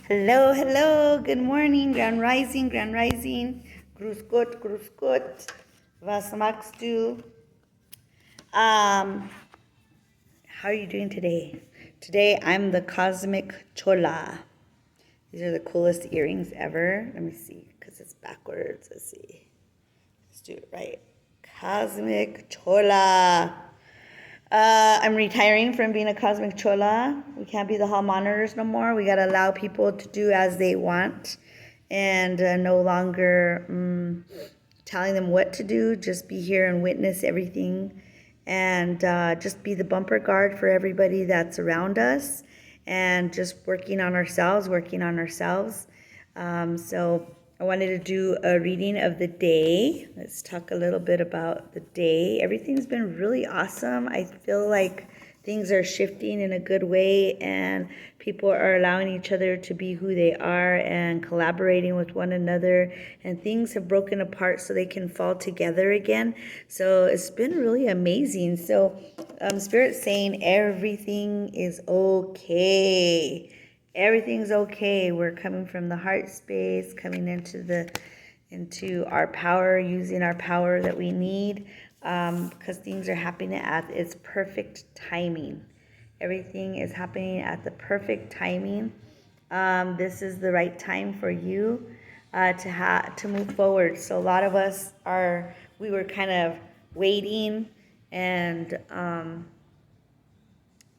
Hello, hello, good morning, grand rising, grand rising. Grüß Gott, was magst du? How are you doing today? Today I'm the Cosmic Chola. These are the coolest earrings ever. Let me see, because it's backwards. Let's see. Let's do it right. Cosmic Chola. I'm retiring from being a Cosmic Chola. We can't be the hall monitors no more. We got to allow people to do as they want and no longer telling them what to do. Just be here and witness everything and just be the bumper guard for everybody that's around us and just working on ourselves. So I wanted to do a reading of the day. Let's talk a little bit about the day. Everything's been really awesome. I feel like things are shifting in a good way and people are allowing each other to be who they are and collaborating with one another, and things have broken apart so they can fall together again. So it's been really amazing. So Spirit's saying everything is okay. Everything's okay. We're coming from the heart space, coming into our power, using our power that we need, because things are happening at its perfect timing. Everything is happening at the perfect timing. This is the right time for you to move forward. So a lot of us we were kind of waiting and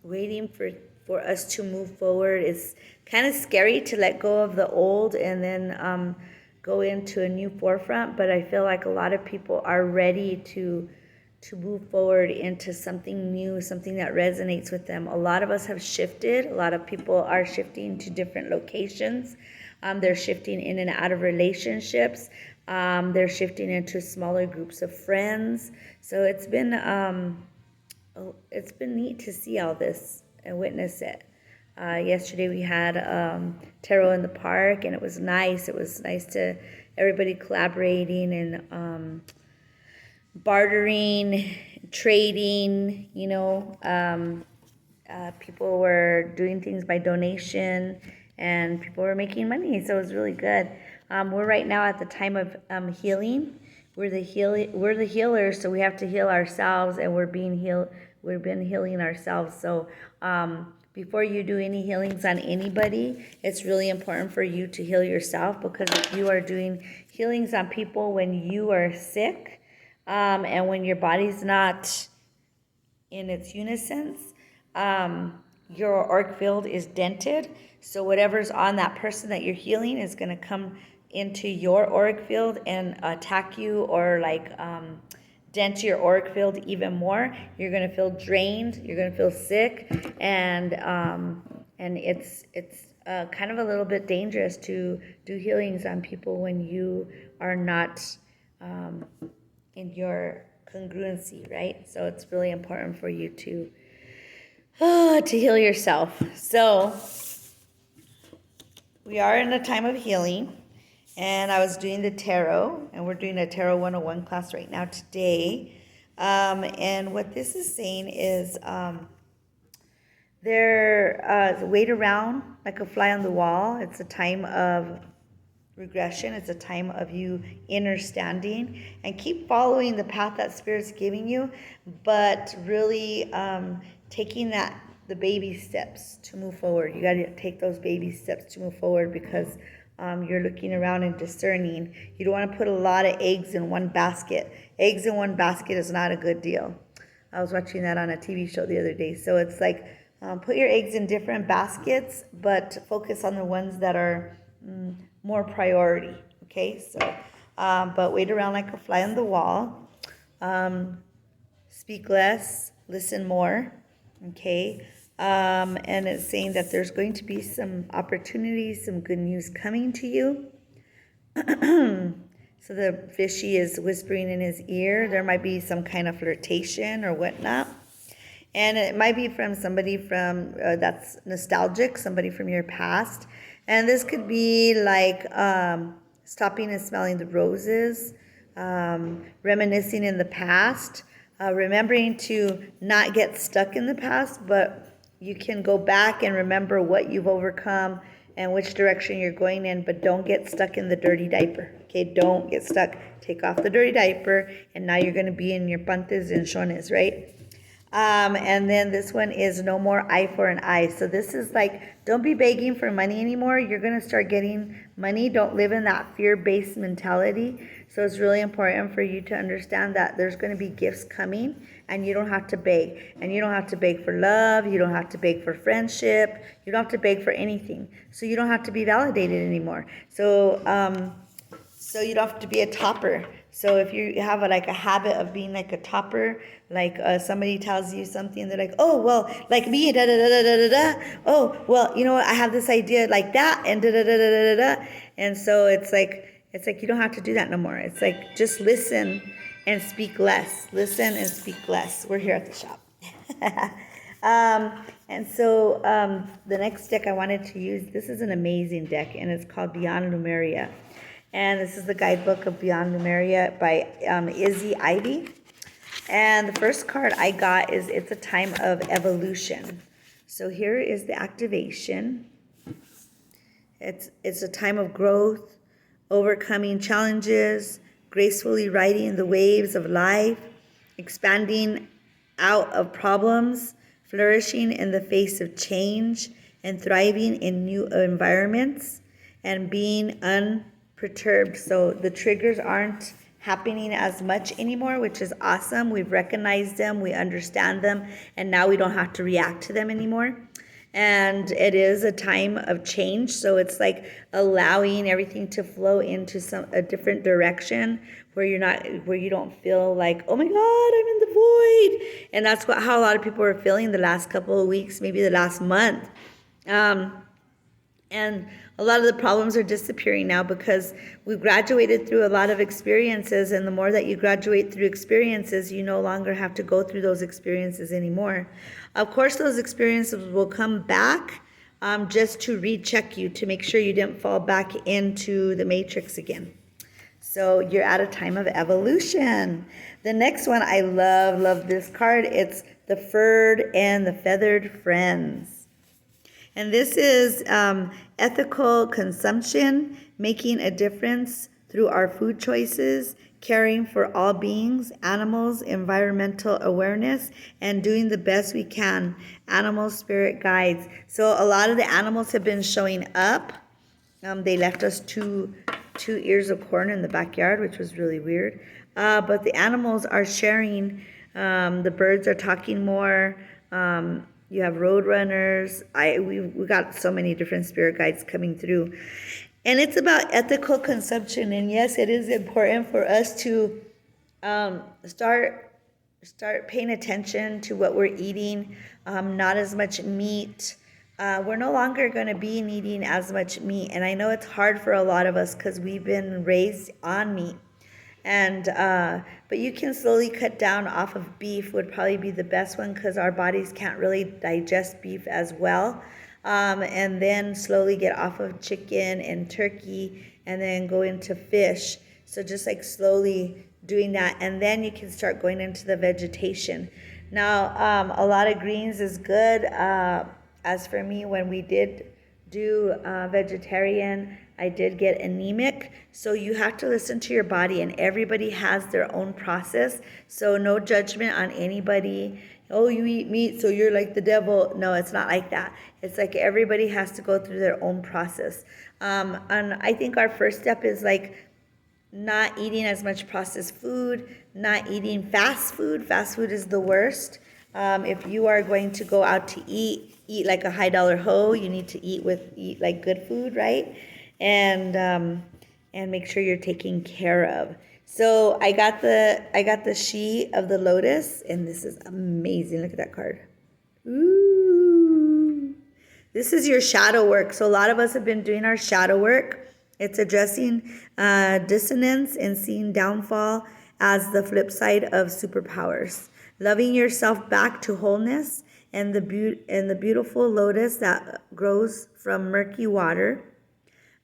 waiting for us to move forward. It's kind of scary to let go of the old and then go into a new forefront, but I feel like a lot of people are ready to move forward into something new, something that resonates with them. A lot of us have shifted. A lot of people are shifting to different locations. They're shifting in and out of relationships. They're shifting into smaller groups of friends. So it's been neat to see all this and witness it. Yesterday we had tarot in the park, and it was nice. It was nice to everybody collaborating and bartering, trading. People were doing things by donation, and people were making money. So it was really good. We're right now at the time of healing. We're the healers, so we have to heal ourselves, and we're being healed. We've been healing ourselves. So before you do any healings on anybody, it's really important for you to heal yourself, because if you are doing healings on people when you are sick and when your body's not in its unison, your auric field is dented. So whatever's on that person that you're healing is going to come into your auric field and attack you, or dent your auric field even more. You're going to feel drained. You're going to feel sick, and it's kind of a little bit dangerous to do healings on people when you are not in your congruency, right? So it's really important for you to heal yourself. So we are in a time of healing, and I was doing the tarot, and we're doing a Tarot 101 class right now today. And what this is saying is wait around like a fly on the wall. It's a time of regression. It's a time of you understanding, and keep following the path that Spirit's giving you, but really taking the baby steps to move forward. You got to take those baby steps to move forward, because you're looking around and discerning. You don't want to put a lot of eggs in one basket. Eggs in one basket is not a good deal. I was watching that on a TV show the other day. So it's like put your eggs in different baskets, but focus on the ones that are more priority. Okay, so but wait around like a fly on the wall. Speak less, listen more. Okay. And it's saying that there's going to be some opportunities, some good news coming to you. So the fishy is whispering in his ear. There might be some kind of flirtation or whatnot. And it might be from somebody that's nostalgic, somebody from your past. And this could be like stopping and smelling the roses, reminiscing in the past, remembering to not get stuck in the past, but you can go back and remember what you've overcome and which direction you're going in, but don't get stuck in the dirty diaper. Okay, don't get stuck. Take off the dirty diaper, and now you're going to be in your pantes and shones, right? And then this one is no more eye for an eye. So this is like, don't be begging for money anymore. You're going to start getting money. Don't live in that fear-based mentality. So it's really important for you to understand that there's going to be gifts coming, and you don't have to beg. And you don't have to beg for love. You don't have to beg for friendship. You don't have to beg for anything. So you don't have to be validated anymore. So you don't have to be a topper. So if you have a habit of being like a topper, like somebody tells you something, they're like, oh, well, like me, da da da da da da da. Oh, well, you know what? I have this idea like that, and da da da da da da. And so it's like you don't have to do that no more. It's like just listen and speak less. Listen and speak less. We're here at the shop. And so the next deck I wanted to use, this is an amazing deck, and it's called Beyond Lumeria. And this is the guidebook of Beyond Lumeria by Izzy Ivy. And the first card I got is It's a Time of Evolution. So here is the activation. It's a time of growth, overcoming challenges, gracefully riding the waves of life, expanding out of problems, flourishing in the face of change, and thriving in new environments, and being unperturbed. So the triggers aren't happening as much anymore, which is awesome. We've recognized them, we understand them, and now we don't have to react to them anymore. And it is a time of change, so it's like allowing everything to flow into a different direction where you don't feel like, oh my God, I'm in the void. And that's how a lot of people are feeling the last couple of weeks, maybe the last month. And a lot of the problems are disappearing now because we've graduated through a lot of experiences, and the more that you graduate through experiences, you no longer have to go through those experiences anymore. Of course, those experiences will come back just to recheck you, to make sure you didn't fall back into the matrix again. So you're at a time of evolution. The next one, I love this card. It's the Furred and the Feathered Friends. And this is ethical consumption, making a difference through our food choices, caring for all beings, animals, environmental awareness, and doing the best we can. Animal spirit guides. So a lot of the animals have been showing up. They left us two ears of corn in the backyard, which was really weird. But the animals are sharing. The birds are talking more. You have roadrunners. We got so many different spirit guides coming through. And it's about ethical consumption. And yes, it is important for us to start paying attention to what we're eating. Not as much meat. We're no longer going to be eating as much meat. And I know it's hard for a lot of us because we've been raised on meat. And but you can slowly cut down off of beef would probably be the best one, because our bodies can't really digest beef as well. And then slowly get off of chicken and turkey, and then go into fish. So just like slowly doing that, and then you can start going into the vegetation. Now a lot of greens is good. As for me, when we did do vegetarian, I did get anemic. So you have to listen to your body, and everybody has their own process. So no judgment on anybody. Oh, you eat meat, so you're like the devil. No, it's not like that. It's like everybody has to go through their own process. And I think our first step is like not eating as much processed food, not eating fast food. Fast food is the worst. If you are going to go out to eat like a high dollar hoe, you need to eat like good food, right? And make sure you're taken care of. So I got the She of the Lotus, and this is amazing. Look at that card. Ooh. This is your shadow work. So a lot of us have been doing our shadow work. It's addressing dissonance and seeing downfall as the flip side of superpowers. Loving yourself back to wholeness and the beautiful lotus that grows from murky water.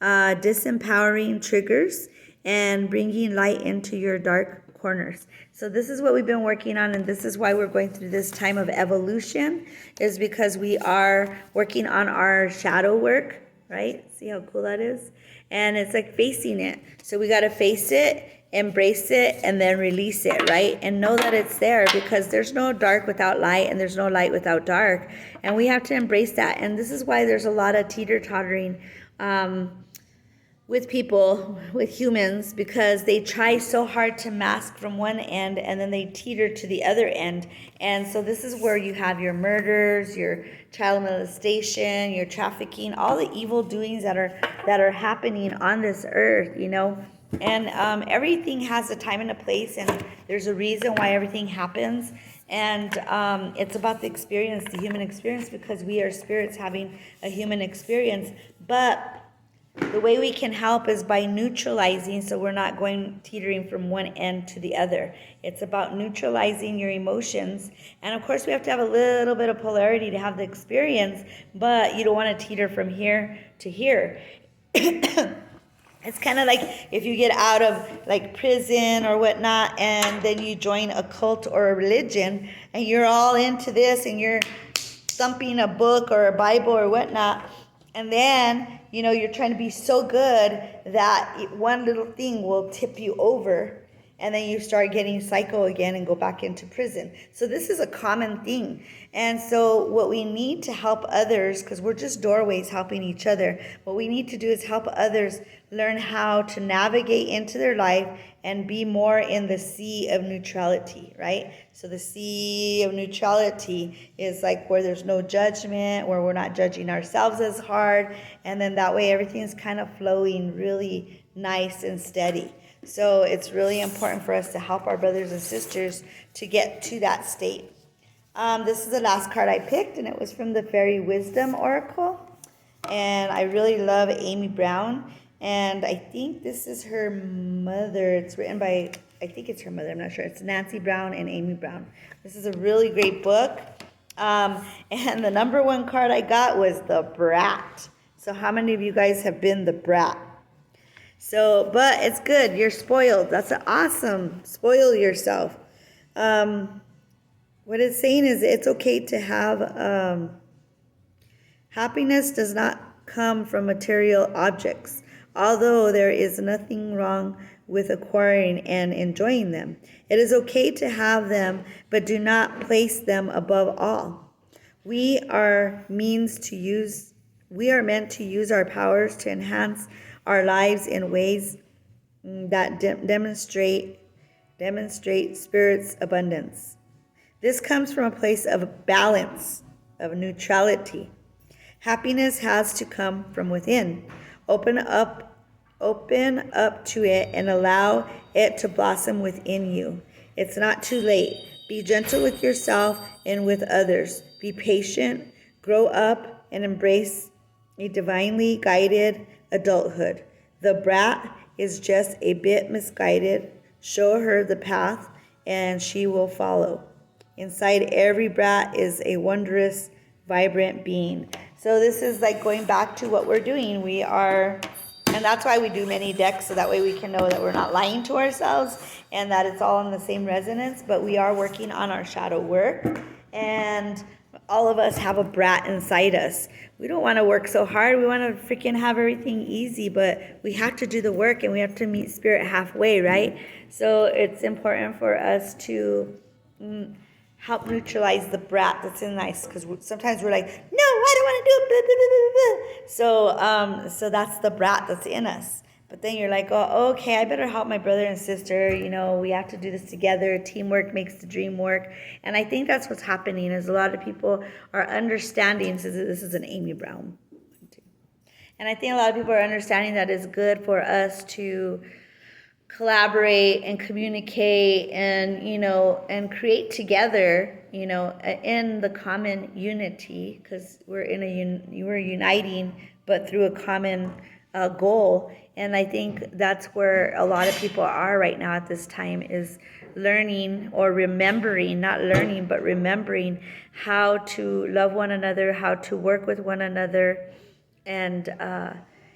Disempowering triggers and bringing light into your dark corners. So this is what we've been working on, and this is why we're going through this time of evolution, is because we are working on our shadow work. right? See how cool that is? And it's like facing it. So we got to face it, embrace it, and then release it, right? And know that it's there, because there's no dark without light, and there's no light without dark. And we have to embrace that. And this is why there's a lot of teeter-tottering with people, with humans, because they try so hard to mask from one end and then they teeter to the other end. And so this is where you have your murders, your child molestation, your trafficking, all the evil doings that are happening on this earth, you know. And everything has a time and a place, and there's a reason why everything happens. And it's about the experience, the human experience, because we are spirits having a human experience. But the way we can help is by neutralizing, so we're not going teetering from one end to the other. It's about neutralizing your emotions. And of course, we have to have a little bit of polarity to have the experience, but you don't want to teeter from here to here. It's kind of like if you get out of like prison or whatnot, and then you join a cult or a religion, and you're all into this, and you're thumping a book or a Bible or whatnot, and then, you know, you're trying to be so good that one little thing will tip you over, and then you start getting psycho again and go back into prison. So this is a common thing. And so what we need to help others, because we're just doorways helping each other, what we need to do is help others learn how to navigate into their life and be more in the sea of neutrality, right? So the sea of neutrality is like where there's no judgment, where we're not judging ourselves as hard, and then that way everything's kind of flowing really nice and steady. So it's really important for us to help our brothers and sisters to get to that state. This is the last card I picked, and it was from the Fairy Wisdom Oracle. And I really love Amy Brown. And I think this is her mother. It's written by, I think it's her mother, I'm not sure. It's Nancy Brown and Amy Brown. This is a really great book. And the number one card I got was the Brat. So how many of you guys have been the brat? So, but it's good. You're spoiled. That's awesome. Spoil yourself. What it's saying is it's okay to have happiness does not come from material objects, although there is nothing wrong with acquiring and enjoying them. It is okay to have them, but do not place them above all. We are meant to use our powers to enhance our lives in ways that demonstrate spirit's abundance. This comes from a place of balance, of neutrality. Happiness has to come from within. Open up to it and allow it to blossom within you. It's not too late. Be gentle with yourself and with others. Be patient, grow up, and embrace a divinely guided adulthood. The brat is just a bit misguided. Show her the path and she will follow. Inside every brat is a wondrous, vibrant being. So this is like going back to what we're doing. And that's why we do many decks, so that way we can know that we're not lying to ourselves and that it's all in the same resonance. But we are working on our shadow work, and all of us have a brat inside us. We don't want to work so hard. We want to freaking have everything easy, but we have to do the work, and we have to meet spirit halfway, right? So it's important for us to help neutralize the brat that's in us, because sometimes we're like, no, I don't want to do it, blah, blah, blah, blah. So that's the brat that's in us. But then you're like, oh, okay, I better help my brother and sister. You know, we have to do this together. Teamwork makes the dream work. And I think that's what's happening, is a lot of people are understanding. So this is an Amy Brown. And I think a lot of people are understanding that it's good for us to collaborate and communicate and, you know, and create together, you know, in the common unity, because we're uniting, but through a common goal. And I think that's where a lot of people are right now at this time, is learning or remembering, not learning, but remembering how to love one another, how to work with one another, and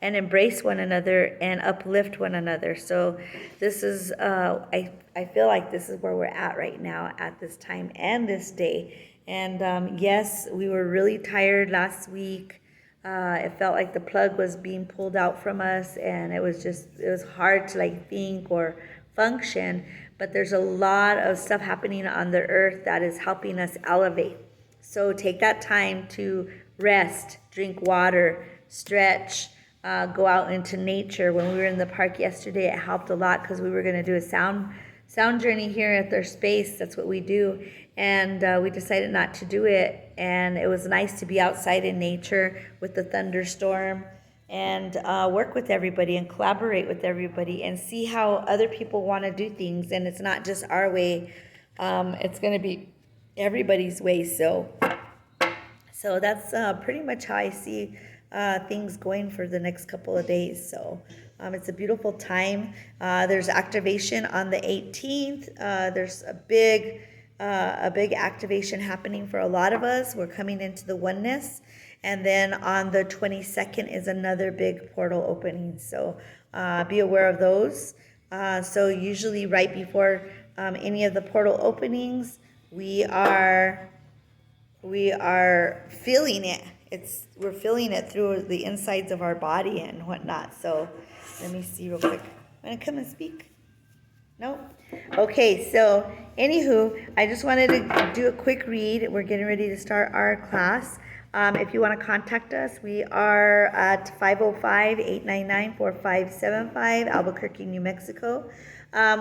embrace one another and uplift one another. So this is, I feel like this is where we're at right now at this time and this day. And yes, we were really tired last week. It felt like the plug was being pulled out from us, and it was hard to like think or function. But there's a lot of stuff happening on the earth that is helping us elevate. So take that time to rest, drink water, stretch, go out into nature. When we were in the park yesterday, it helped a lot because we were going to do a sound journey here at their space. That's what we do. And we decided not to do it. And it was nice to be outside in nature with the thunderstorm and work with everybody and collaborate with everybody and see how other people want to do things. And it's not just our way. It's going to be everybody's way. So that's pretty much how I see things going for the next couple of days. So it's a beautiful time. There's activation on the 18th. There's a big activation happening for a lot of us. We're coming into the oneness. And then on the 22nd is another big portal opening. So be aware of those. So usually right before any of the portal openings, we are feeling it. We're feeling it through the insides of our body and whatnot. So let me see real quick. Want to come and speak? No? Okay, so anywho, I just wanted to do a quick read. We're getting ready to start our class. If you want to contact us, we are at 505-899-4575, Albuquerque, New Mexico.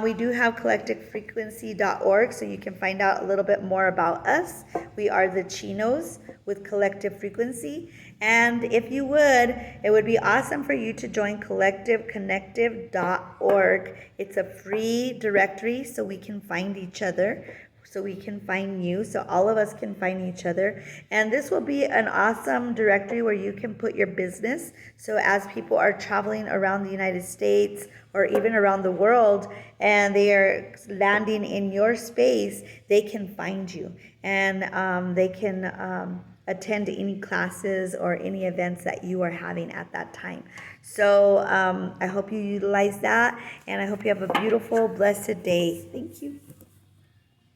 We do have collectivefrequency.org, so you can find out a little bit more about us. We are the Chinos with Collective Frequency. And if you would, it would be awesome for you to join collectiveconnective.org. It's a free directory so we can find each other, so we can find you, so all of us can find each other. And this will be an awesome directory where you can put your business. So as people are traveling around the United States or even around the world and they are landing in your space, they can find you and they can attend any classes or any events that you are having at that time. So I hope you utilize that, and I hope you have a beautiful, blessed day. Thank you.